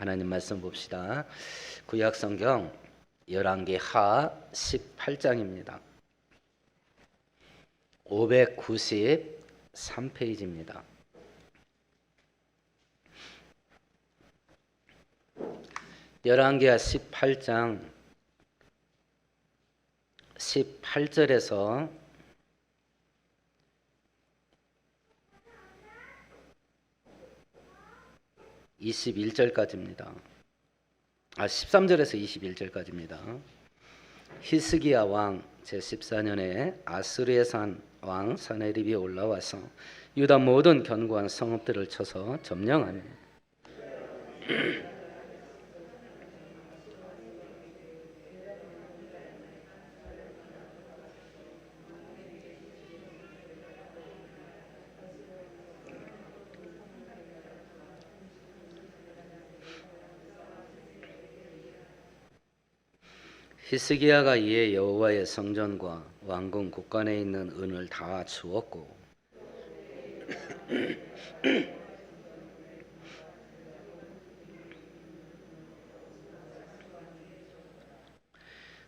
하나님 말씀 봅시다. 구약 성경 열왕기 하 18장입니다. 593페이지입니다. 열왕기하 18장 18절에서 21절까지입니다. 13절에서 21절까지입니다. 히스기야 왕 제14년에 아스르의 왕 사네립이 올라와서 유다 모든 견고한 성읍들을 쳐서 점령하며 히스기야가 이에 여호와의 성전과 왕궁 곳간에 있는 은을 다 주었고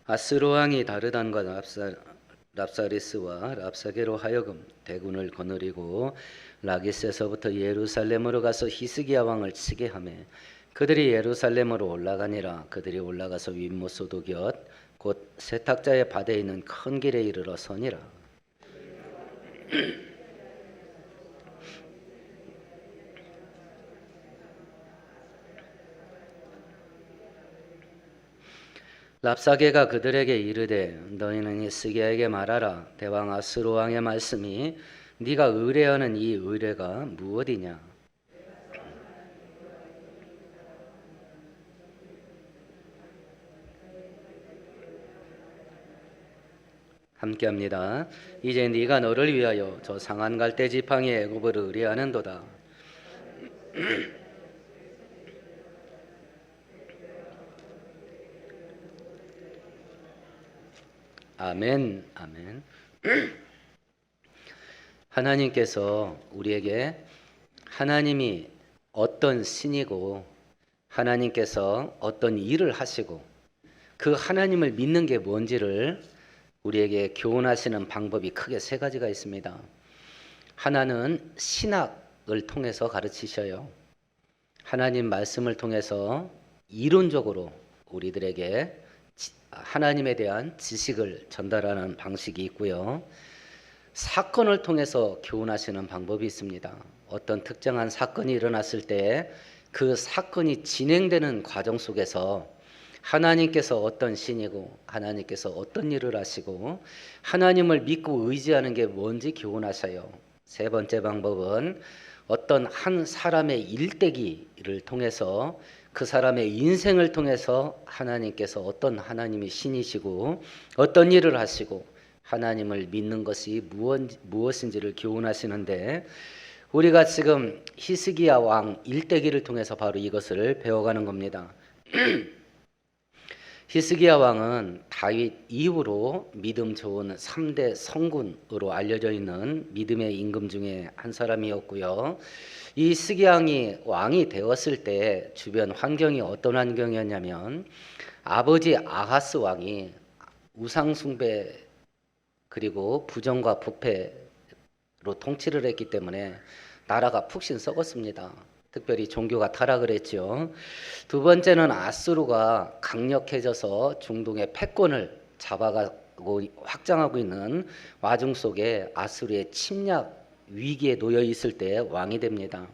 아스로 왕이 다르단과 랍사리스와 랍사게로 하여금 대군을 거느리고 라기스에서부터 예루살렘으로 가서 히스기야 왕을 치게 하며 그들이 예루살렘으로 올라가니라. 그들이 올라가서 윗모소도 곁곧 세탁자의 밭에 있는 큰 길에 이르러 서니라. 랍사게가 그들에게 이르되 너희는 히스기야에게 말하라. 대왕 아스로 왕의 말씀이 네가 의뢰하는 이 의뢰가 무엇이냐. 함께합니다. 이제 네가 너를 위하여 저 상한 갈대 지팡이의 애굽을 의뢰하는도다. 아멘, 아멘. 하나님께서 우리에게 하나님이 어떤 신이고 하나님께서 어떤 일을 하시고 그 하나님을 믿는 게 뭔지를 우리에게 교훈하시는 방법이 크게 세 가지가 있습니다. 하나는 신학을 통해서 가르치셔요. 하나님 말씀을 통해서 이론적으로 우리들에게 하나님에 대한 지식을 전달하는 방식이 있고요. 사건을 통해서 교훈하시는 방법이 있습니다. 어떤 특정한 사건이 일어났을 때 그 사건이 진행되는 과정 속에서 하나님께서 어떤 신이고 하나님께서 어떤 일을 하시고 하나님을 믿고 의지하는 게 뭔지 교훈하셔요. 세 번째 방법은 어떤 한 사람의 일대기를 통해서 그 사람의 인생을 통해서 하나님께서 어떤 하나님이 신이시고 어떤 일을 하시고 하나님을 믿는 것이 무엇인지를 교훈하시는데 우리가 지금 히스기야 왕 일대기를 통해서 바로 이것을 배워가는 겁니다. 히스기야 왕은 다윗 이후로 믿음 좋은 3대 성군으로 알려져 있는 믿음의 임금 중에 한 사람이었고요. 이 히스기야 왕이 되었을 때 주변 환경이 어떤 환경이었냐면 아버지 아하스 왕이 우상숭배 그리고 부정과 부패로 통치를 했기 때문에 나라가 푹신 썩었습니다. 특별히 종교가 타락을 했죠. 두 번째는 아수르가 강력해져서 중동의 패권을 잡아가고 확장하고 있는 와중 속에 아수르의 침략 위기에 놓여 있을 때 왕이 됩니다.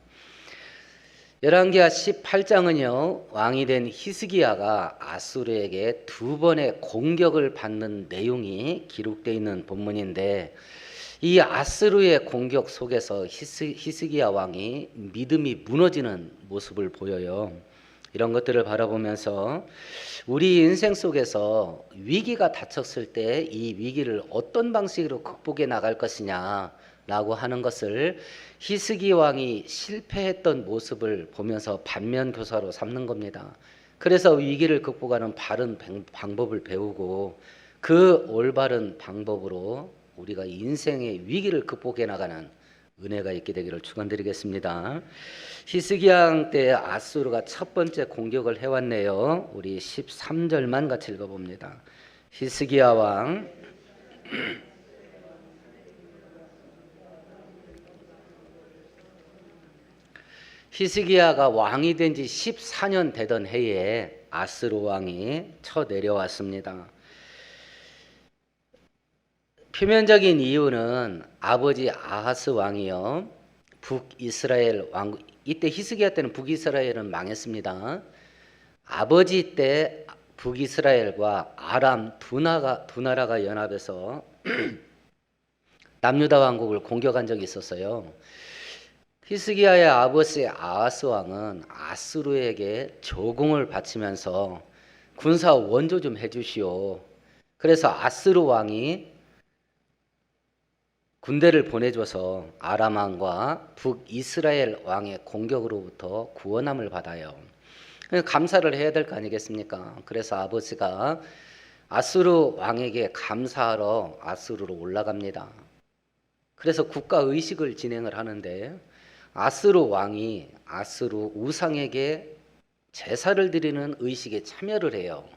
열왕기하 18장은요 왕이 된 히스기야가 아수르에게 두 번의 공격을 받는 내용이 기록되어 있는 본문인데 이 아스루의 공격 속에서 히스기야 왕이 믿음이 무너지는 모습을 보여요. 이런 것들을 바라보면서 우리 인생 속에서 위기가 닥쳤을 때 이 위기를 어떤 방식으로 극복해 나갈 것이냐라고 하는 것을 히스기야 왕이 실패했던 모습을 보면서 반면교사로 삼는 겁니다. 그래서 위기를 극복하는 바른 방법을 배우고 그 올바른 방법으로 우리가 인생의 위기를 극복해 나가는 은혜가 있게 되기를 축원드리겠습니다. 히스기야 때 아수르가 첫 번째 공격을 해왔네요. 우리 13절만 같이 읽어봅니다. 히스기야 왕 히스기야가 왕이 된 지 14년 되던 해에 아스루 왕이 쳐내려왔습니다. 표면적인 이유는 아버지 아하스 왕이요, 북이스라엘 왕, 이때 히스기야 때는 북이스라엘은 망했습니다. 아버지 때 북이스라엘과 아람 두 나라가 연합해서 남유다 왕국을 공격한 적이 있었어요. 히스기야의 아버지 아하스 왕은 아수르에게 조공을 바치면서 군사 원조 좀 해주시오. 그래서 아스루 왕이 군대를 보내줘서 아람 왕과 북이스라엘 왕의 공격으로부터 구원함을 받아요. 감사를 해야 될 거 아니겠습니까? 그래서 아버지가 아수르 왕에게 감사하러 아수르로 올라갑니다. 그래서 국가 의식을 진행을 하는데 아수르 왕이 아수르 우상에게 제사를 드리는 의식에 참여를 해요.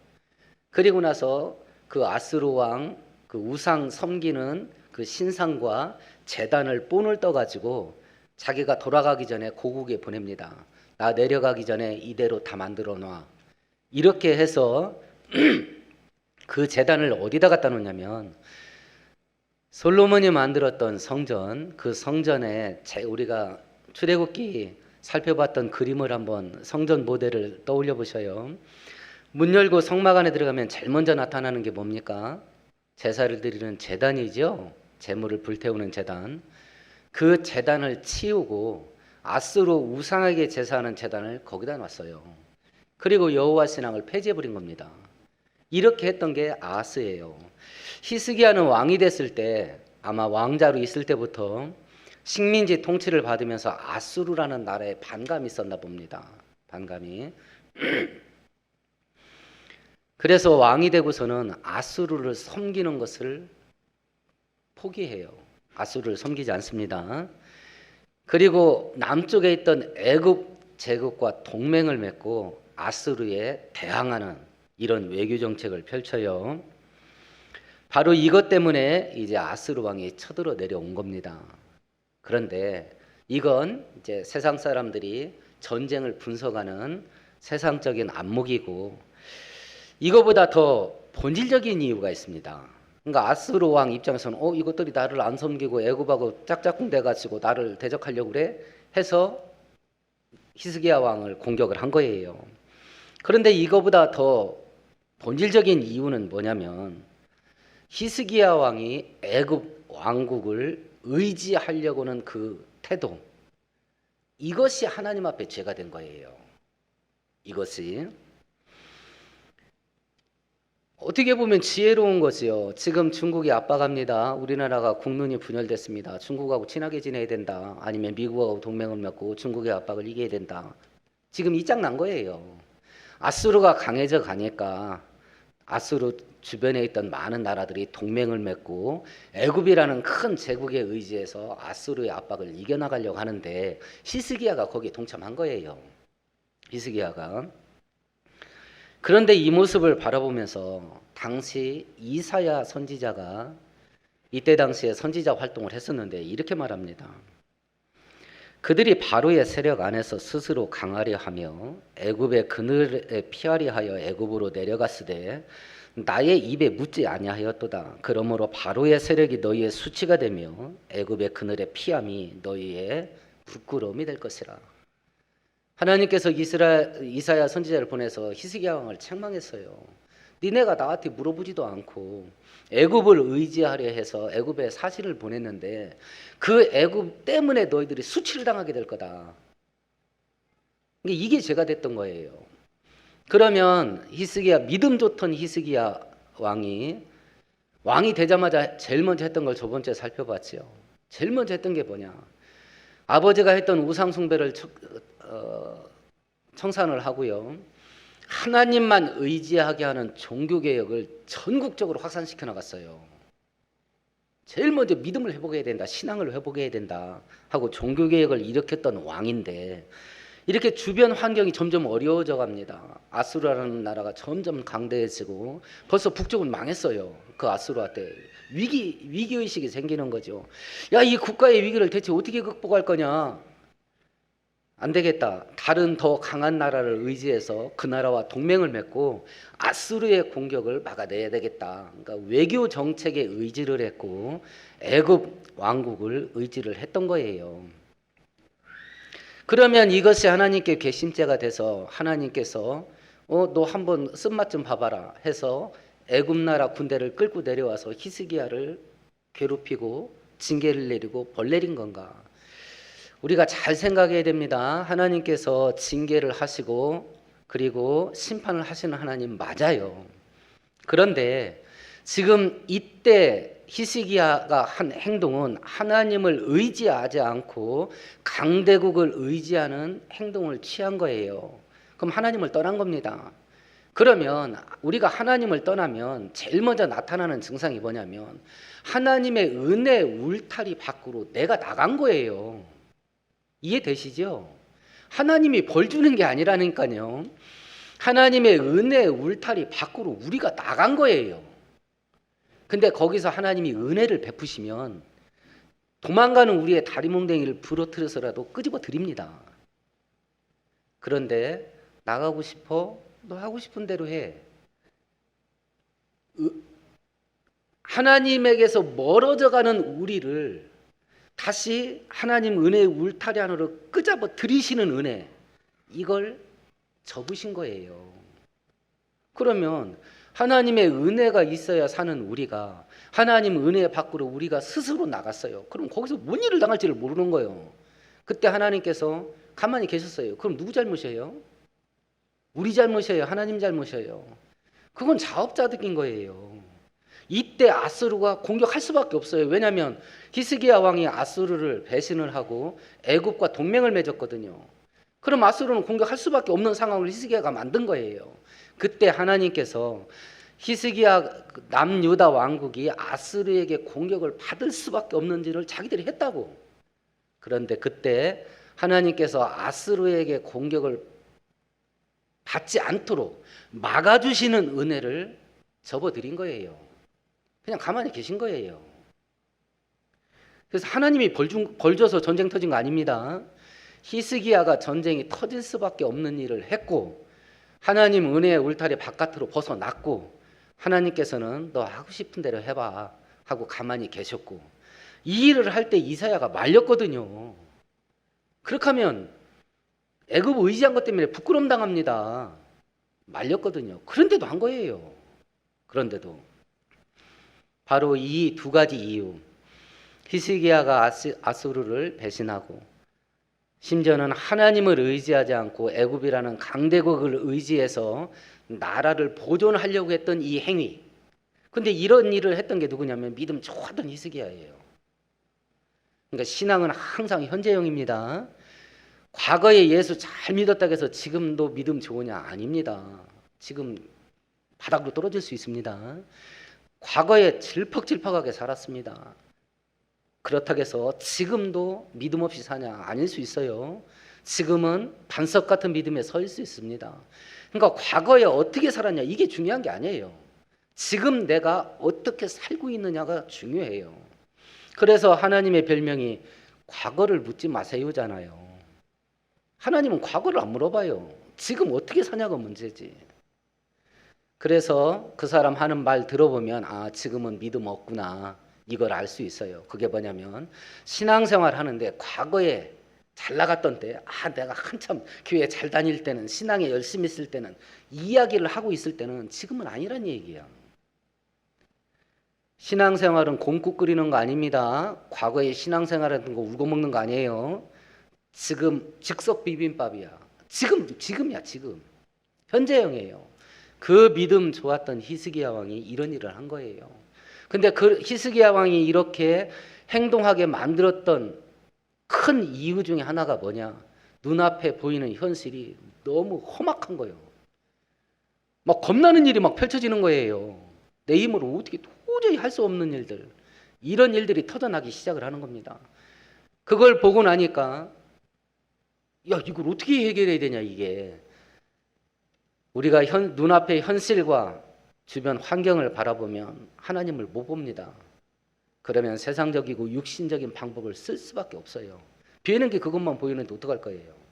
그리고 나서 그 아수르 왕 그 우상 섬기는 그 신상과 제단을 본을 떠가지고 자기가 돌아가기 전에 고국에 보냅니다. 나 내려가기 전에 이대로 다 만들어 놔. 이렇게 해서 그 제단을 어디다 갖다 놓냐면 솔로몬이 만들었던 성전, 그 성전에 우리가 출애굽기 살펴봤던 그림을 한번 성전 모델을 떠올려 보셔요. 문 열고 성막 안에 들어가면 제일 먼저 나타나는 게 뭡니까? 제사를 드리는 제단이죠. 제물을 불태우는 제단. 그 제단을 치우고 아수르 우상에게 제사하는 제단을 거기다 놨어요. 그리고 여호와 신앙을 폐지해 버린 겁니다. 이렇게 했던 게 아하스예요. 히스기야는 왕이 됐을 때, 아마 왕자로 있을 때부터 식민지 통치를 받으면서 아수르라는 나라에 반감이 있었나 봅니다. 반감이. 그래서 왕이 되고서는 아수르를 섬기는 것을 포기해요. 아수르를 섬기지 않습니다. 그리고 남쪽에 있던 애굽 제국과 동맹을 맺고 아수르에 대항하는 이런 외교 정책을 펼쳐요. 바로 이것 때문에 이제 아수르 왕이 쳐들어 내려온 겁니다. 그런데 이건 이제 세상 사람들이 전쟁을 분석하는 세상적인 안목이고, 이거보다 더 본질적인 이유가 있습니다. 그러니까 아수르 왕 입장에서는 이것들이 나를 안 섬기고 애굽하고 짝짝꿍 돼가지고 나를 대적하려고 그래 해서 히스기야 왕을 공격을 한 거예요. 그런데 이거보다 더 본질적인 이유는 뭐냐면 히스기야 왕이 애굽 왕국을 의지하려고는 그 태도, 이것이 하나님 앞에 죄가 된 거예요. 이것이 어떻게 보면 지혜로운 거지요. 지금 중국이 압박합니다. 우리나라가 국론이 분열됐습니다. 중국하고 친하게 지내야 된다. 아니면 미국하고 동맹을 맺고 중국의 압박을 이겨야 된다. 지금 이 짝 난 거예요. 아수르가 강해져 가니까 아수르 주변에 있던 많은 나라들이 동맹을 맺고 애굽이라는 큰 제국에 의지해서 아수르의 압박을 이겨나가려고 하는데 히스기야가 거기에 동참한 거예요. 히스기야가. 그런데 이 모습을 바라보면서 당시 이사야 선지자가 이때 당시에 선지자 활동을 했었는데 이렇게 말합니다. 그들이 바로의 세력 안에서 스스로 강하려 하며 애굽의 그늘에 피하려 하여 애굽으로 내려갔으되 나의 입에 묻지 아니하였도다. 그러므로 바로의 세력이 너희의 수치가 되며 애굽의 그늘에 피함이 너희의 부끄러움이 될 것이라. 하나님께서 이사야 선지자를 보내서 히스기야 왕을 책망했어요. 니네가 나한테 물어보지도 않고 애굽을 의지하려 해서 애굽에 사신을 보냈는데 그 애굽 때문에 너희들이 수치를 당하게 될 거다. 이게 죄가 됐던 거예요. 그러면 히스기야, 믿음 좋던 히스기야 왕이 되자마자 제일 먼저 했던 걸 저번 주에 살펴봤죠. 제일 먼저 했던 게 뭐냐? 아버지가 했던 우상 숭배를 청산을 하고요. 하나님만 의지하게 하는 종교개혁을 전국적으로 확산시켜 나갔어요. 제일 먼저 믿음을 회복해야 된다, 신앙을 회복해야 된다 하고 종교개혁을 일으켰던 왕인데 이렇게 주변 환경이 점점 어려워져 갑니다. 아수르라는 나라가 점점 강대해지고 벌써 북쪽은 망했어요. 그 아수르아 때 위기의식이 생기는 거죠. 야, 이 국가의 위기를 대체 어떻게 극복할 거냐? 안 되겠다. 다른 더 강한 나라를 의지해서 그 나라와 동맹을 맺고 아수르의 공격을 막아내야 되겠다. 그러니까 외교 정책에 의지를 했고 애굽 왕국을 의지를 했던 거예요. 그러면 이것이 하나님께 괘씸죄가 돼서 하나님께서 너 한번 쓴맛 좀 봐봐라 해서 애굽 나라 군대를 끌고 내려와서 히스기야를 괴롭히고 징계를 내리고 벌 내린 건가? 우리가 잘 생각해야 됩니다. 하나님께서 징계를 하시고 그리고 심판을 하시는 하나님 맞아요. 그런데 지금 이때 히스기야가 한 행동은 하나님을 의지하지 않고 강대국을 의지하는 행동을 취한 거예요. 그럼 하나님을 떠난 겁니다. 그러면 우리가 하나님을 떠나면 제일 먼저 나타나는 증상이 뭐냐면 하나님의 은혜 울타리 밖으로 내가 나간 거예요. 이해되시죠? 하나님이 벌 주는 게 아니라니까요. 하나님의 은혜 울타리 밖으로 우리가 나간 거예요. 근데 거기서 하나님이 은혜를 베푸시면 도망가는 우리의 다리몽댕이를 부러뜨려서라도 끄집어 드립니다. 그런데 나가고 싶어? 너 하고 싶은 대로 해. 하나님에게서 멀어져가는 우리를 다시 하나님 은혜의 울타리 안으로 끄집어 들이시는 은혜, 이걸 접으신 거예요. 그러면 하나님의 은혜가 있어야 사는 우리가 하나님 은혜 밖으로 우리가 스스로 나갔어요. 그럼 거기서 뭔 일을 당할지를 모르는 거예요. 그때 하나님께서 가만히 계셨어요. 그럼 누구 잘못이에요? 우리 잘못이에요? 하나님 잘못이에요? 그건 자업자득인 거예요. 이때 아수르가 공격할 수밖에 없어요. 왜냐하면 히스기야 왕이 아수르를 배신을 하고 애굽과 동맹을 맺었거든요. 그럼 아수르는 공격할 수밖에 없는 상황을 히스기야가 만든 거예요. 그때 하나님께서 히스기야 남유다 왕국이 아수르에게 공격을 받을 수밖에 없는 일을 자기들이 했다고. 그런데 그때 하나님께서 아수르에게 공격을 받지 않도록 막아주시는 은혜를 접어드린 거예요. 그냥 가만히 계신 거예요. 그래서 하나님이 벌 줘서 전쟁 터진 거 아닙니다. 히스기야가 전쟁이 터질 수밖에 없는 일을 했고 하나님 은혜의 울타리 바깥으로 벗어났고 하나님께서는 너 하고 싶은 대로 해봐 하고 가만히 계셨고 이 일을 할 때 이사야가 말렸거든요. 그렇게 하면 애굽 의지한 것 때문에 부끄럼 당합니다. 말렸거든요. 그런데도 한 거예요. 그런데도 바로 이 두 가지 이유, 히스기야가 아수르를 배신하고 심지어는 하나님을 의지하지 않고 애굽이라는 강대국을 의지해서 나라를 보존하려고 했던 이 행위. 근데 이런 일을 했던 게 누구냐면 믿음 좋았던 히스기야예요. 그러니까 신앙은 항상 현재형입니다. 과거에 예수 잘 믿었다고 해서 지금도 믿음 좋으냐? 아닙니다. 지금 바닥으로 떨어질 수 있습니다. 과거에 질퍽질퍽하게 살았습니다. 그렇다고 해서 지금도 믿음 없이 사냐? 아닐 수 있어요. 지금은 반석 같은 믿음에 설 수 있습니다. 그러니까 과거에 어떻게 살았냐? 이게 중요한 게 아니에요. 지금 내가 어떻게 살고 있느냐가 중요해요. 그래서 하나님의 별명이 과거를 묻지 마세요잖아요. 하나님은 과거를 안 물어봐요. 지금 어떻게 사냐가 문제지. 그래서 그 사람 하는 말 들어보면 아, 지금은 믿음 없구나. 이걸 알 수 있어요. 그게 뭐냐면 신앙생활 하는데 과거에 잘 나갔던 때, 아, 내가 한참 교회 잘 다닐 때는, 신앙에 열심히 있을 때는, 이야기를 하고 있을 때는 지금은 아니란 얘기야. 신앙생활은 곰국 끓이는 거 아닙니다. 과거에 신앙생활했던 거 울고 먹는 거 아니에요. 지금 즉석 비빔밥이야. 지금이야, 지금. 현재형이에요. 그 믿음 좋았던 히스기야 왕이 이런 일을 한 거예요. 근데 그 히스기야 왕이 이렇게 행동하게 만들었던 큰 이유 중에 하나가 뭐냐? 눈앞에 보이는 현실이 너무 험악한 거예요. 막 겁나는 일이 막 펼쳐지는 거예요. 내 힘으로 어떻게 도저히 할 수 없는 일들. 이런 일들이 터져나기 시작을 하는 겁니다. 그걸 보고 나니까 야, 이걸 어떻게 해결해야 되냐 이게. 우리가 눈앞의 현실과 주변 환경을 바라보면 하나님을 못 봅니다. 그러면 세상적이고 육신적인 방법을 쓸 수밖에 없어요. 비는 게 그것만 보이는데 어떡할 거예요.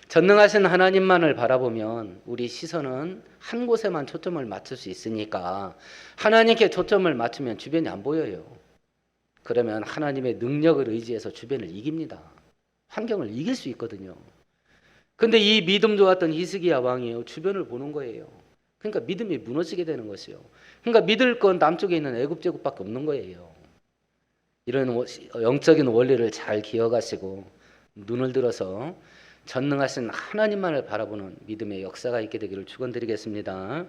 전능하신 하나님만을 바라보면 우리 시선은 한 곳에만 초점을 맞출 수 있으니까 하나님께 초점을 맞추면 주변이 안 보여요. 그러면 하나님의 능력을 의지해서 주변을 이깁니다. 환경을 이길 수 있거든요. 근데 이 믿음 좋았던 히스기야 왕이요, 주변을 보는 거예요. 그러니까 믿음이 무너지게 되는 것이요. 그러니까 믿을 건 남쪽에 있는 애굽 제국밖에 없는 거예요. 이런 영적인 원리를 잘 기억하시고 눈을 들어서 전능하신 하나님만을 바라보는 믿음의 역사가 있게 되기를 축원드리겠습니다.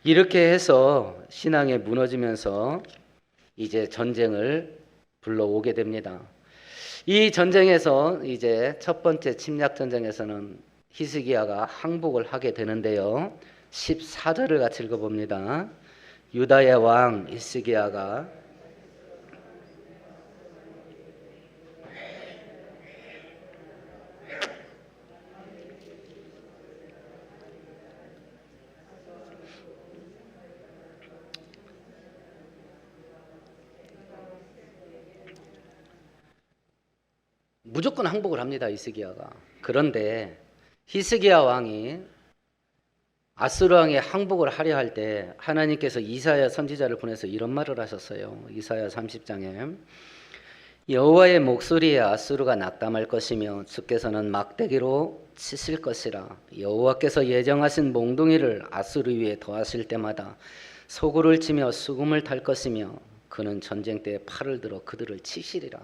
이렇게 해서 신앙에 무너지면서 이제 전쟁을 불러오게 됩니다. 이 전쟁에서 이제 첫 번째 침략 전쟁에서는 히스기야가 항복을 하게 되는데요. 14절을 같이 읽어봅니다. 유다의 왕 히스기야가 무조건 항복을 합니다. 히스기야가. 그런데 히스기야 왕이 아수르 왕의 항복을 하려 할 때 하나님께서 이사야 선지자를 보내서 이런 말을 하셨어요. 이사야 30장에 여호와의 목소리에 아수르가 낙담할 것이며 주께서는 막대기로 치실 것이라. 여호와께서 예정하신 몽둥이를 아수르 위에 더하실 때마다 소굴을 치며 수금을 탈 것이며 그는 전쟁 때에 팔을 들어 그들을 치시리라.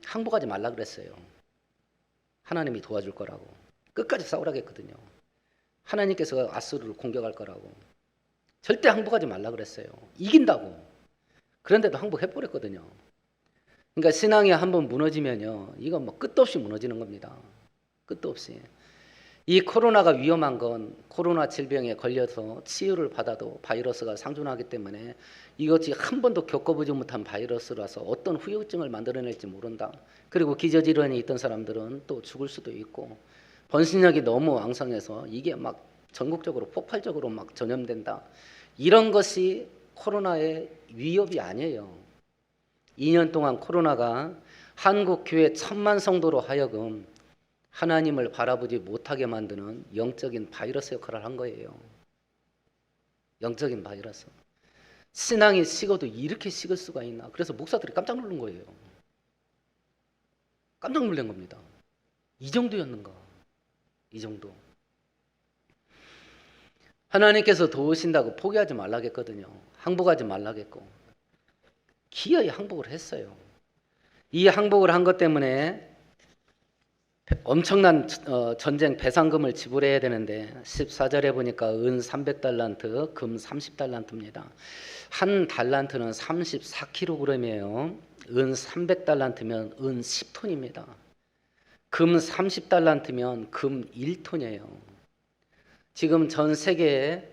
항복하지 말라 그랬어요. 하나님이 도와줄 거라고. 끝까지 싸우라고 했거든요. 하나님께서 아수르를 공격할 거라고. 절대 항복하지 말라 그랬어요. 이긴다고. 그런데도 항복해버렸거든요. 그러니까 신앙이 한번 무너지면요, 이건 뭐 끝도 없이 무너지는 겁니다. 끝도 없이. 이 코로나가 위험한 건 코로나 질병에 걸려서 치유를 받아도 바이러스가 상존하기 때문에 이것이 한 번도 겪어보지 못한 바이러스라서 어떤 후유증을 만들어낼지 모른다. 그리고 기저질환이 있던 사람들은 또 죽을 수도 있고 번식력이 너무 왕성해서 이게 막 전국적으로 폭발적으로 막 전염된다. 이런 것이 코로나의 위협이 아니에요. 2년 동안 코로나가 한국 교회 1000만 성도로 하여금 하나님을 바라보지 못하게 만드는 영적인 바이러스 역할을 한 거예요. 영적인 바이러스. 신앙이 식어도 이렇게 식을 수가 있나. 그래서 목사들이 깜짝 놀란 거예요. 깜짝 놀란 겁니다. 이 정도였는가. 이 정도. 하나님께서 도우신다고 포기하지 말라겠거든요. 항복하지 말라겠고. 기어이 항복을 했어요. 이 항복을 한 것 때문에 엄청난 전쟁 배상금을 지불해야 되는데 14절에 보니까 은 300달란트, 금 30달란트입니다. 한 달란트는 34kg이에요. 은 300달란트면 은 10톤입니다. 금 30달란트면 금 1톤이에요. 지금 전 세계에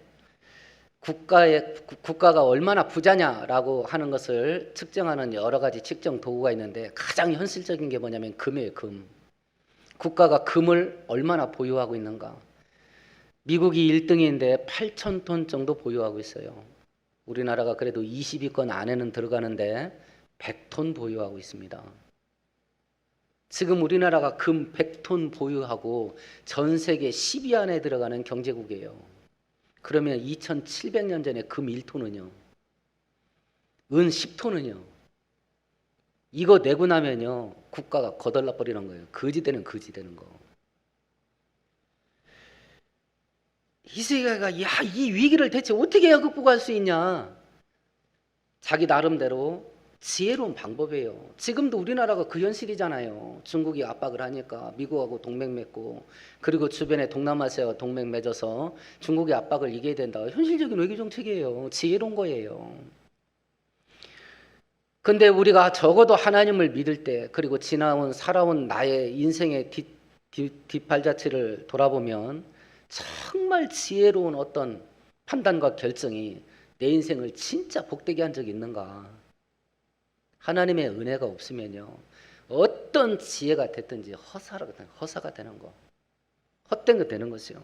국가가 얼마나 부자냐라고 하는 것을 측정하는 여러 가지 측정 도구가 있는데 가장 현실적인 게 뭐냐면 금이에요. 금. 국가가 금을 얼마나 보유하고 있는가. 미국이 1등인데 8,000톤 정도 보유하고 있어요. 우리나라가 그래도 20위권 안에는 들어가는데 100톤 보유하고 있습니다. 지금 우리나라가 금 100톤 보유하고 전 세계 10위 안에 들어가는 경제국이에요. 그러면 2700년 전에 금 1톤은요, 은 10톤은요, 이거 내고 나면요 국가가 거덜나 버리는 거예요. 거지 되는 거. 히스기야가 야, 이 위기를 대체 어떻게 해야 극복할 수 있냐? 자기 나름대로 지혜로운 방법이에요. 지금도 우리나라가 그 현실이잖아요. 중국이 압박을 하니까 미국하고 동맹 맺고, 그리고 주변에 동남아시아와 동맹 맺어서 중국의 압박을 이겨야 된다. 현실적인 외교 정책이에요. 지혜로운 거예요. 근데 우리가 적어도 하나님을 믿을 때, 그리고 살아온 나의 인생의 뒷발자취를 돌아보면 정말 지혜로운 어떤 판단과 결정이 내 인생을 진짜 복되게 한 적이 있는가? 하나님의 은혜가 없으면요, 어떤 지혜가 됐든지 허사가 되는 거, 헛된 거 되는 것이요.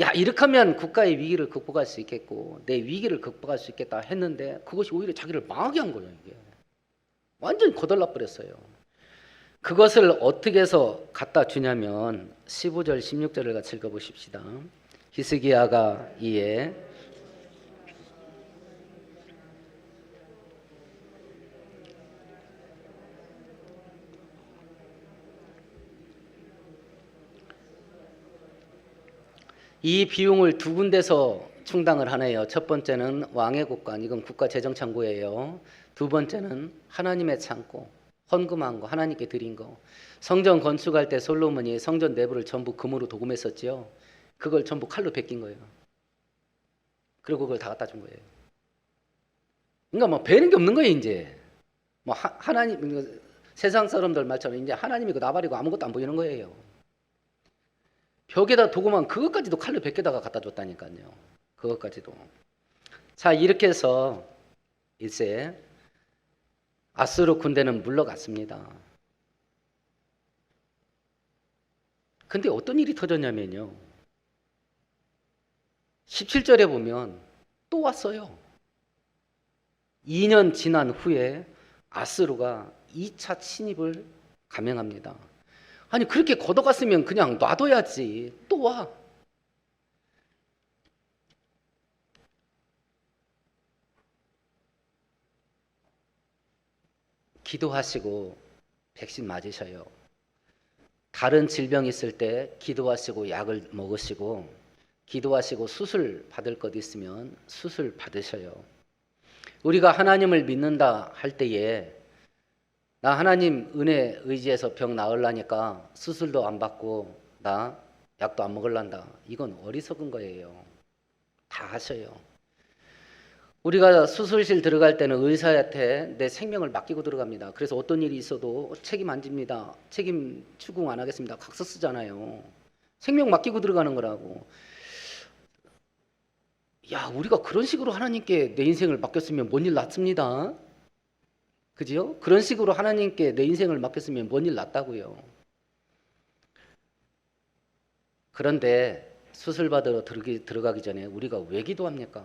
야, 이렇게 하면 국가의 위기를 극복할 수 있겠고 내 위기를 극복할 수 있겠다 했는데 그것이 오히려 자기를 망하게 한 거예요. 이게 완전히 거덜나 버렸어요. 그것을 어떻게 해서 갖다 주냐면 15절 16절을 같이 읽어보십시다. 히스기야가 이에 이 비용을 두 군데서 충당을 하네요. 첫 번째는 왕의 곳간, 이건 국가재정창고예요. 두 번째는 하나님의 창고, 헌금한 거, 하나님께 드린 거. 성전 건축할 때 솔로몬이 성전 내부를 전부 금으로 도금했었지요. 그걸 전부 칼로 베낀 거예요. 그리고 그걸 다 갖다 준 거예요. 그러니까 뭐 배는 게 없는 거예요. 이제 뭐 하나님, 세상 사람들 말처럼 이제 하나님이 그 나발이고 아무것도 안 보이는 거예요. 벽에다 도구만 그것까지도 칼로 베껴다가 갖다 줬다니까요. 그것까지도. 자, 이렇게 해서 이제 아수르 군대는 물러갔습니다. 근데 어떤 일이 터졌냐면요, 17절에 보면 또 왔어요. 2년 지난 후에 아수르가 2차 침입을 감행합니다. 아니, 그렇게 걷어갔으면 그냥 놔둬야지. 또 와. 기도하시고 백신 맞으셔요. 다른 질병 있을 때 기도하시고 약을 먹으시고, 기도하시고 수술 받을 것 있으면 수술 받으셔요. 우리가 하나님을 믿는다 할 때에 나 하나님 은혜 의지해서 병 나으려니까 수술도 안 받고 나 약도 안 먹을란다. 이건 어리석은 거예요. 다 하셔요. 우리가 수술실 들어갈 때는 의사한테 내 생명을 맡기고 들어갑니다. 그래서 어떤 일이 있어도 책임 안 집니다. 책임 추궁 안 하겠습니다. 각서 쓰잖아요. 생명 맡기고 들어가는 거라고. 야, 우리가 그런 식으로 하나님께 내 인생을 맡겼으면 뭔 일 났습니다. 그죠? 그런 식으로 하나님께 내 인생을 맡겼으면 뭔 일 났다고요. 그런데 수술 받으러 들어가기 전에 우리가 왜 기도합니까?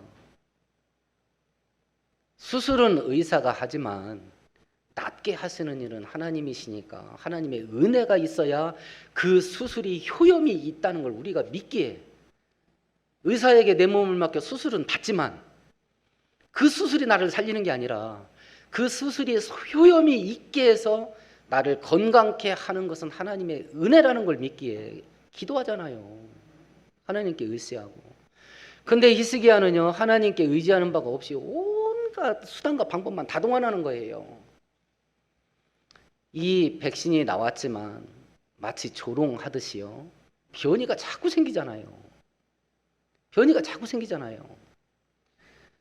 수술은 의사가 하지만 낫게 하시는 일은 하나님이시니까 하나님의 은혜가 있어야 그 수술이 효험이 있다는 걸 우리가 믿기에, 의사에게 내 몸을 맡겨 수술은 받지만 그 수술이 나를 살리는 게 아니라 그 수술이 효험이 있게 해서 나를 건강케 하는 것은 하나님의 은혜라는 걸 믿기에 기도하잖아요. 하나님께 의지하고. 근데 히스기야는요, 하나님께 의지하는 바가 없이 온갖 수단과 방법만 다 동원하는 거예요. 이 백신이 나왔지만 마치 조롱하듯이요, 변이가 자꾸 생기잖아요. 변이가 자꾸 생기잖아요.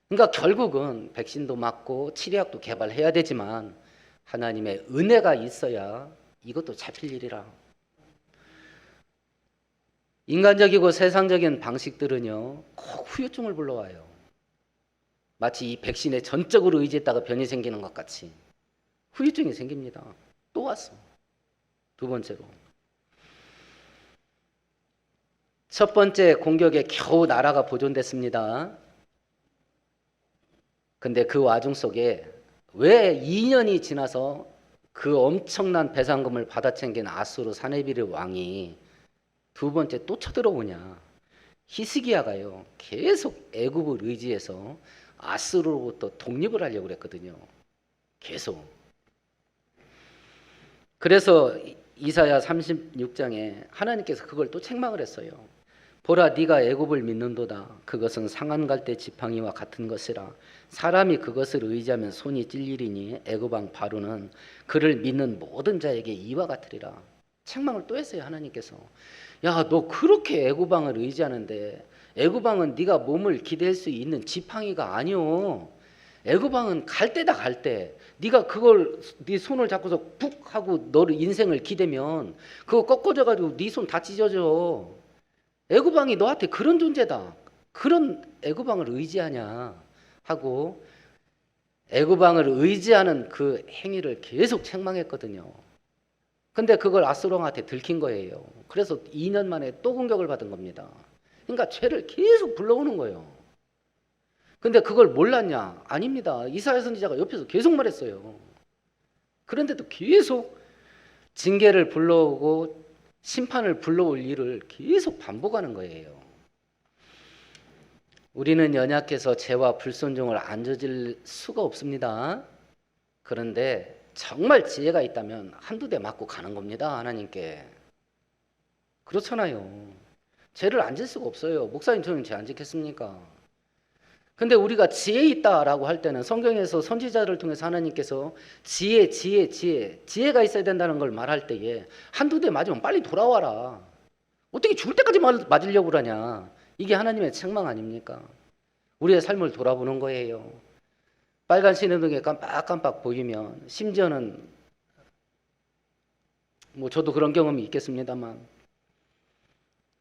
그러니까 결국은 백신도 맞고 치료약도 개발해야 되지만 하나님의 은혜가 있어야 이것도 잡힐 일이라. 인간적이고 세상적인 방식들은요, 꼭 후유증을 불러와요. 마치 이 백신에 전적으로 의지했다가 변이 생기는 것 같이 후유증이 생깁니다. 또 왔어. 두 번째로, 첫 번째 공격에 겨우 나라가 보존됐습니다. 근데 그 와중 속에 왜 2년이 지나서 그 엄청난 배상금을 받아챙긴 아수르 사네비르 왕이 두 번째 또 쳐들어오냐? 히스기야가요, 계속 애굽을 의지해서 아수르로부터 독립을 하려고 그랬거든요. 계속. 그래서 이사야 36장에 하나님께서 그걸 또 책망을 했어요. 보라, 네가 애굽을 믿는도다. 그것은 상한 갈대 지팡이와 같은 것이라. 사람이 그것을 의지하면 손이 찔리리니 애굽 왕 바로는 그를 믿는 모든 자에게 이와 같으리라. 책망을 또 했어요, 하나님께서. 야, 너 그렇게 애굽 왕을 의지하는데 애굽 왕은 네가 몸을 기댈 수 있는 지팡이가 아니오. 애굽 왕은 갈대다, 갈대. 네가 그걸 네 손을 잡고서 푹 하고 너를 인생을 기대면 그거 꺾어져 가지고 네 손 다 찢어져. 애굽 왕이 너한테 그런 존재다. 그런 애굽 왕을 의지하냐? 하고 애굽 왕을 의지하는 그 행위를 계속 책망했거든요. 근데 그걸 아수르 왕한테 들킨 거예요. 그래서 2년 만에 또 공격을 받은 겁니다. 그러니까 죄를 계속 불러오는 거예요. 근데 그걸 몰랐냐? 아닙니다. 이사야 선지자가 옆에서 계속 말했어요. 그런데도 계속 징계를 불러오고 심판을 불러올 일을 계속 반복하는 거예요. 우리는 연약해서 죄와 불순종을 안 저질 수가 없습니다. 그런데 정말 지혜가 있다면 한두 대 맞고 가는 겁니다. 하나님께. 그렇잖아요. 죄를 안 질 수가 없어요. 목사님 저는 죄 안 지켰습니까? 근데 우리가 지혜 있다라고 할 때는 성경에서 선지자를 통해서 하나님께서 지혜가 있어야 된다는 걸 말할 때에 한두 대 맞으면 빨리 돌아와라. 어떻게 죽을 때까지 맞으려고 그러냐. 이게 하나님의 책망 아닙니까? 우리의 삶을 돌아보는 거예요. 빨간 신호등에 깜빡깜빡 보이면 심지어는 뭐 저도 그런 경험이 있겠습니다만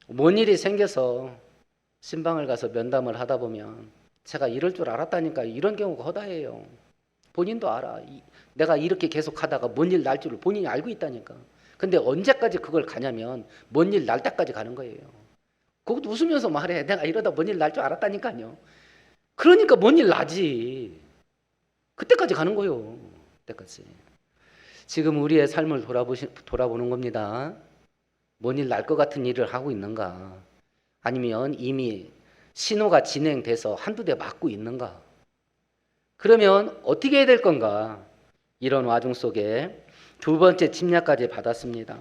뭔 일이 생겨서 신방을 가서 면담을 하다 보면 제가 이럴 줄 알았다니까 이런 경우가 허다해요. 본인도 알아. 내가 이렇게 계속 하다가 뭔 일 날 줄을 본인이 알고 있다니까. 근데 언제까지 그걸 가냐면 뭔 일 날 때까지 가는 거예요. 그것도 웃으면서 말해. 내가 이러다 뭔 일 날 줄 알았다니까요. 그러니까 뭔 일 나지. 그때까지 가는 거예요. 그때까지. 지금 우리의 삶을 돌아보는 겁니다. 뭔 일 날 것 같은 일을 하고 있는가? 아니면 이미 신호가 진행돼서 한두 대 맞고 있는가? 그러면 어떻게 해야 될 건가? 이런 와중 속에 두 번째 침략까지 받았습니다.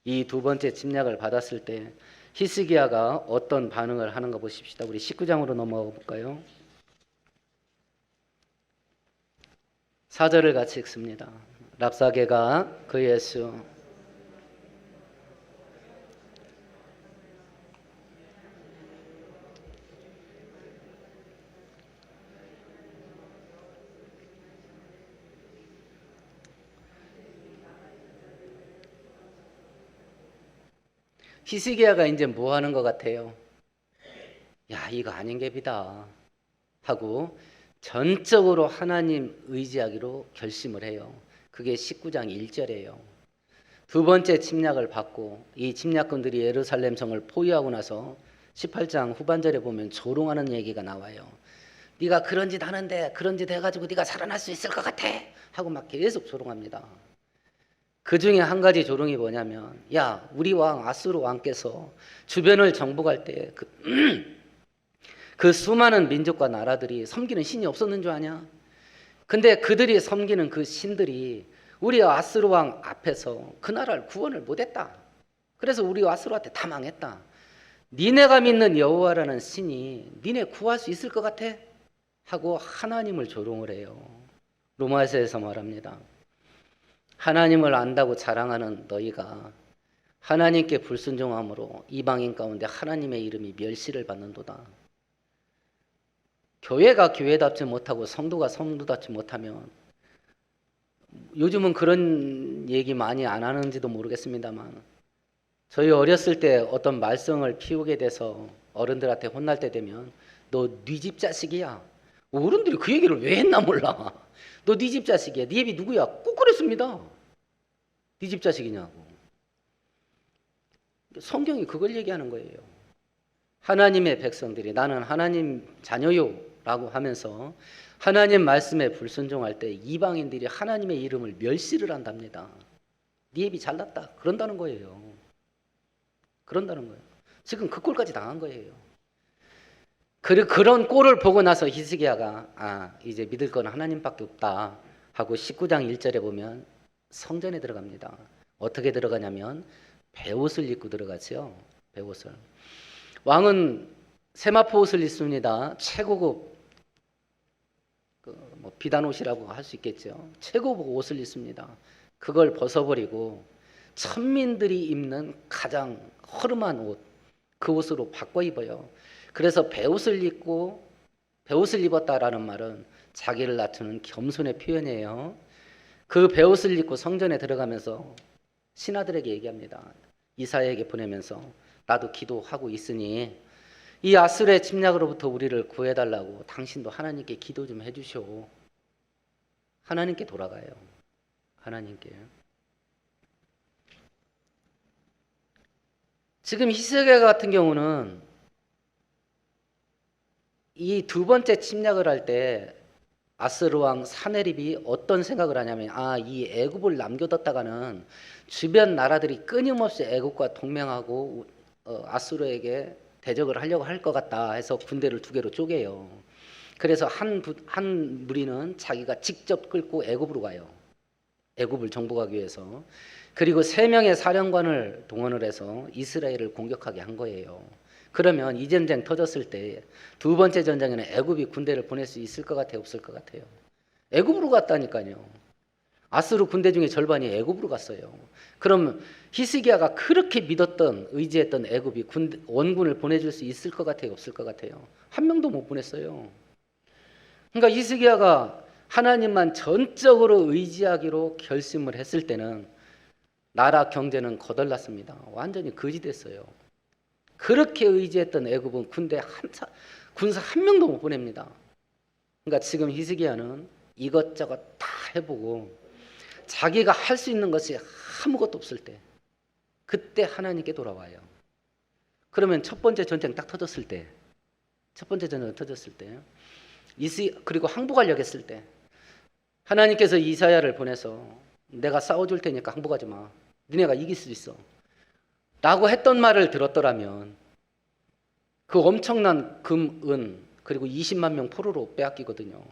이 두 번째 침략을 받았을 때 히스기야가 어떤 반응을 하는가 보십시다. 우리 19장으로 넘어가 볼까요? 4절을 같이 읽습니다. 랍사게가 그의 수 히스기야가 이제 뭐 하는 것 같아요? 야, 이거 아닌 갭이다 하고 전적으로 하나님 의지하기로 결심을 해요. 그게 19장 1절이에요. 두 번째 침략을 받고 이 침략군들이 예루살렘 성을 포위하고 나서 18장 후반절에 보면 조롱하는 얘기가 나와요. 네가 그런 짓 하는데 그런 짓 해가지고 네가 살아날 수 있을 것 같아 하고 막 계속 조롱합니다. 그 중에 한 가지 조롱이 뭐냐면 야, 우리 왕 아수르 왕께서 주변을 정복할 때 그 수많은 민족과 나라들이 섬기는 신이 없었는 줄 아냐? 근데 그들이 섬기는 그 신들이 우리 아수르 왕 앞에서 그 나라를 구원을 못했다. 그래서 우리 아수르한테 다 망했다. 니네가 믿는 여호와라는 신이 니네 구할 수 있을 것 같아? 하고 하나님을 조롱을 해요. 로마서에서 말합니다. 하나님을 안다고 자랑하는 너희가 하나님께 불순종함으로 이방인 가운데 하나님의 이름이 멸시를 받는도다. 교회가 교회답지 못하고 성도가 성도답지 못하면 요즘은 그런 얘기 많이 안 하는지도 모르겠습니다만 저희 어렸을 때 어떤 말썽을 피우게 돼서 어른들한테 혼날 때 되면 너 네 집 자식이야. 어른들이 그 얘기를 왜 했나 몰라. 너 네 집 자식이야. 네 애비 누구야? 꼭 그랬습니다. 네 집 자식이냐고. 성경이 그걸 얘기하는 거예요. 하나님의 백성들이 나는 하나님 자녀요 라고 하면서 하나님 말씀에 불순종할 때 이방인들이 하나님의 이름을 멸시를 한답니다. 네 애비 잘났다. 그런다는 거예요. 그런다는 거예요. 지금 그 꼴까지 당한 거예요. 그런 꼴을 보고 나서 히스기야가 이제 믿을 건 하나님밖에 없다 하고 19장 1절에 보면 성전에 들어갑니다. 어떻게 들어가냐면 베옷을 입고 들어가죠. 베옷을. 왕은 세마포 옷을 입습니다. 최고급 비단 옷이라고 할 수 있겠죠. 최고급 옷을 입습니다. 그걸 벗어버리고 천민들이 입는 가장 허름한 옷, 그 옷으로 바꿔 입어요. 그래서 베옷을 입었다라는 말은 자기를 낮추는 겸손의 표현이에요. 그 베옷을 입고 성전에 들어가면서 신하들에게 얘기합니다. 이사야에게 보내면서 나도 기도하고 있으니 이 아수르의 침략으로부터 우리를 구해달라고 당신도 하나님께 기도 좀 해주시오. 하나님께 돌아가요. 하나님께. 지금 히스기야 같은 경우는 이 두 번째 침략을 할 때 아스르 왕 사네립이 어떤 생각을 하냐면, 이 애굽을 남겨뒀다가는 주변 나라들이 끊임없이 애굽과 동맹하고 아수르에게 대적을 하려고 할 것 같다 해서 군대를 두 개로 쪼개요. 그래서 한 무리는 자기가 직접 끌고 애굽으로 가요. 애굽을 정복하기 위해서. 그리고 3명의 사령관을 동원을 해서 이스라엘을 공격하게 한 거예요. 그러면 이 전쟁 터졌을 때 두 번째 전쟁에는 애굽이 군대를 보낼 수 있을 것 같아요, 없을 것 같아요? 애굽으로 갔다니까요. 아수르 군대 중에 절반이 애굽으로 갔어요. 그럼 히스기야가 그렇게 믿었던, 의지했던 애굽이 원군을 보내줄 수 있을 것 같아요, 없을 것 같아요? 한 명도 못 보냈어요. 그러니까 히스기야가 하나님만 전적으로 의지하기로 결심을 했을 때는 나라 경제는 거덜났습니다. 완전히 거지됐어요. 그렇게 의지했던 애굽은 군사 한 명도 못 보냅니다. 그러니까 지금 히스기야는 이것저것 다 해보고 자기가 할 수 있는 것이 아무것도 없을 때, 그때 하나님께 돌아와요. 그러면 첫 번째 전쟁 딱 터졌을 때, 그리고 항복하려고 했을 때 하나님께서 이사야를 보내서 내가 싸워줄 테니까 항복하지 마. 니네가 이길 수 있어. 라고 했던 말을 들었더라면 그 엄청난 금, 은, 그리고 20만 명 포로로 빼앗기거든요.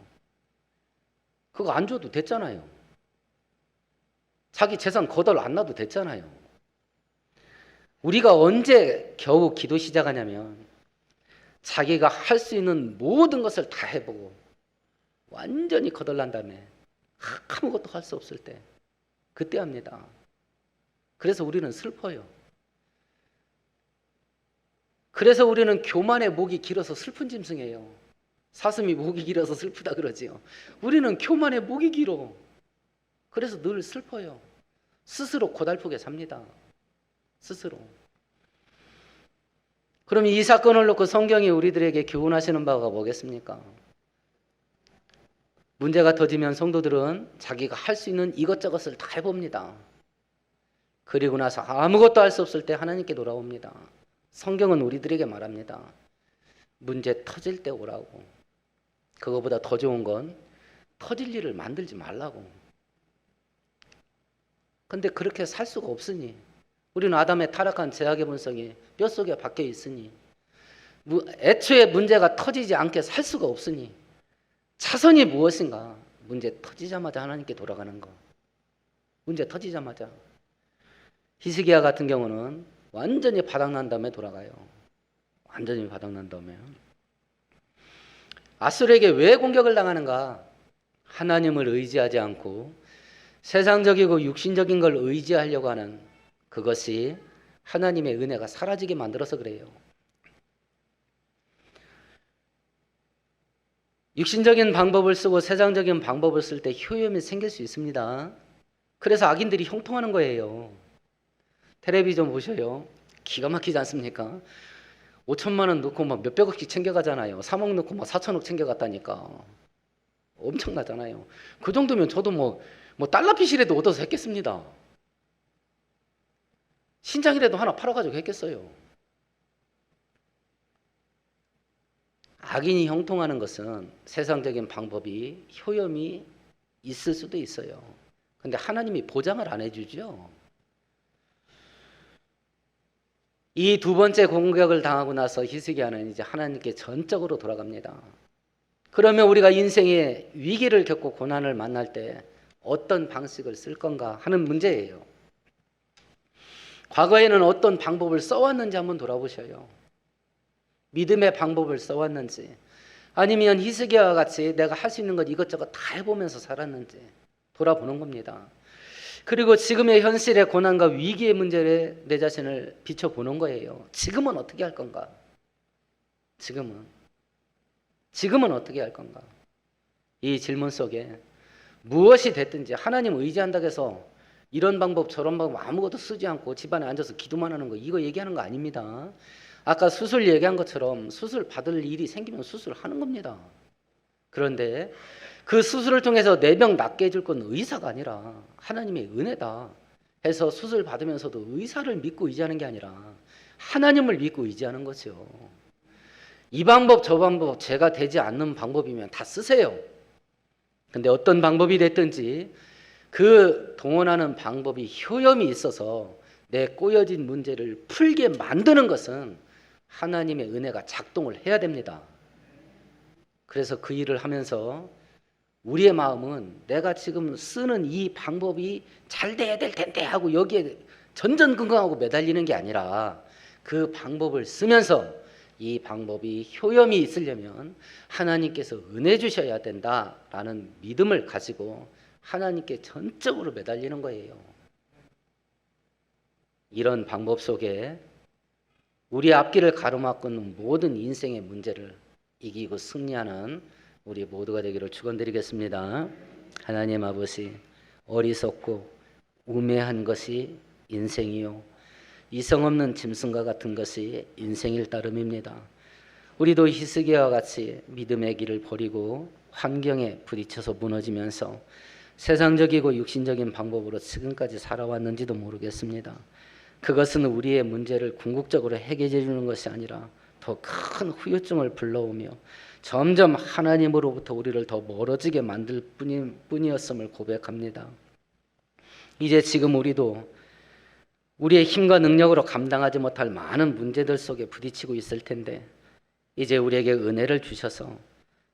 그거 안 줘도 됐잖아요. 자기 재산 거덜 안 놔도 됐잖아요. 우리가 언제 겨우 기도 시작하냐면 자기가 할 수 있는 모든 것을 다 해보고 완전히 거덜난 다음에 아무것도 할 수 없을 때, 그때 합니다. 그래서 우리는 슬퍼요. 그래서 우리는 교만의 목이 길어서 슬픈 짐승이에요. 사슴이 목이 길어서 슬프다 그러지요. 우리는 교만의 목이 길어. 그래서 늘 슬퍼요. 스스로 고달프게 삽니다. 스스로. 그럼 이 사건을 놓고 성경이 우리들에게 교훈하시는 바가 뭐겠습니까? 문제가 터지면 성도들은 자기가 할 수 있는 이것저것을 다 해봅니다. 그리고 나서 아무것도 할 수 없을 때 하나님께 돌아옵니다. 성경은 우리들에게 말합니다. 문제 터질 때 오라고. 그거보다 더 좋은 건 터질 일을 만들지 말라고. 근데 그렇게 살 수가 없으니, 우리는 아담의 타락한 죄악의 본성이 뼛속에 박혀 있으니, 애초에 문제가 터지지 않게 살 수가 없으니, 차선이 무엇인가? 문제 터지자마자 하나님께 돌아가는 거. 문제 터지자마자. 히스기야 같은 경우는 완전히 바닥난 다음에 돌아가요. 완전히 바닥난 다음에. 아수르에게 왜 공격을 당하는가? 하나님을 의지하지 않고 세상적이고 육신적인 걸 의지하려고 하는 그것이 하나님의 은혜가 사라지게 만들어서 그래요. 육신적인 방법을 쓰고 세상적인 방법을 쓸 때 효염이 생길 수 있습니다. 그래서 악인들이 형통하는 거예요. 텔레비전 보셔요. 기가 막히지 않습니까? 5천만 원 넣고 막 몇백억씩 챙겨가잖아요. 3억 넣고 막 4천억 챙겨갔다니까. 엄청나잖아요. 그 정도면 저도 뭐 달러핏이라도 얻어서 했겠습니다. 신장이라도 하나 팔아가지고 했겠어요. 악인이 형통하는 것은 세상적인 방법이 효염이 있을 수도 있어요. 근데 하나님이 보장을 안 해주죠. 이 두 번째 공격을 당하고 나서 히스기야는 이제 하나님께 전적으로 돌아갑니다. 그러면 우리가 인생의 위기를 겪고 고난을 만날 때 어떤 방식을 쓸 건가 하는 문제예요. 과거에는 어떤 방법을 써왔는지 한번 돌아보셔요. 믿음의 방법을 써왔는지, 아니면 히스기야와 같이 내가 할 수 있는 것 이것저것 다 해보면서 살았는지 돌아보는 겁니다. 그리고 지금의 현실의 고난과 위기의 문제에 내 자신을 비춰보는 거예요. 지금은 어떻게 할 건가? 지금은 어떻게 할 건가? 이 질문 속에 무엇이 됐든지 하나님 의지한다고 해서 이런 방법 저런 방법 아무것도 쓰지 않고 집안에 앉아서 기도만 하는 거, 이거 얘기하는 거 아닙니다. 아까 수술 얘기한 것처럼 수술 받을 일이 생기면 수술하는 겁니다. 그런데 그 수술을 통해서 내 병 낫게 해줄 건 의사가 아니라 하나님의 은혜다 해서 수술 받으면서도 의사를 믿고 의지하는 게 아니라 하나님을 믿고 의지하는 거죠. 이 방법 저 방법 제가 되지 않는 방법이면 다 쓰세요. 근데 어떤 방법이 됐든지 그 동원하는 방법이 효염이 있어서 내 꼬여진 문제를 풀게 만드는 것은 하나님의 은혜가 작동을 해야 됩니다. 그래서 그 일을 하면서 우리의 마음은 내가 지금 쓰는 이 방법이 잘 돼야 될 텐데 하고 여기에 전전긍긍하고 매달리는 게 아니라 그 방법을 쓰면서 이 방법이 효염이 있으려면 하나님께서 은혜 주셔야 된다라는 믿음을 가지고 하나님께 전적으로 매달리는 거예요. 이런 방법 속에 우리 앞길을 가로막는 모든 인생의 문제를 이기고 승리하는 우리 모두가 되기를 축원드리겠습니다. 하나님 아버지, 어리석고 우매한 것이 인생이요 이성 없는 짐승과 같은 것이 인생일 따름입니다. 우리도 히스기야와 같이 믿음의 길을 버리고 환경에 부딪혀서 무너지면서 세상적이고 육신적인 방법으로 지금까지 살아왔는지도 모르겠습니다. 그것은 우리의 문제를 궁극적으로 해결해 주는 것이 아니라 더 큰 후유증을 불러오며 점점 하나님으로부터 우리를 더 멀어지게 만들 뿐이었음을 고백합니다. 이제 지금 우리도 우리의 힘과 능력으로 감당하지 못할 많은 문제들 속에 부딪히고 있을 텐데 이제 우리에게 은혜를 주셔서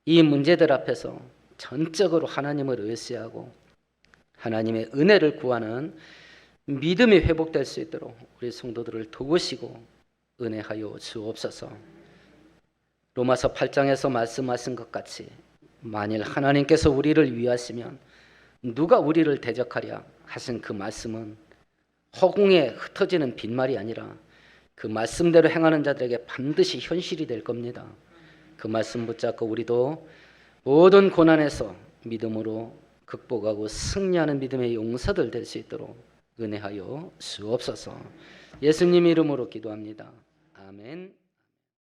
이 문제들 앞에서 전적으로 하나님을 의지하고 하나님의 은혜를 구하는 믿음이 회복될 수 있도록 우리 성도들을 도우시고 은혜하여 주옵소서. 로마서 8장에서 말씀하신 것 같이 만일 하나님께서 우리를 위하시면 누가 우리를 대적하랴 하신 그 말씀은 허공에 흩어지는 빈말이 아니라 그 말씀대로 행하는 자들에게 반드시 현실이 될 겁니다. 그 말씀 붙잡고 우리도 모든 고난에서 믿음으로 극복하고 승리하는 믿음의 용사들 될 수 있도록 은혜하여 주옵소서. 예수님 이름으로 기도합니다. 아멘.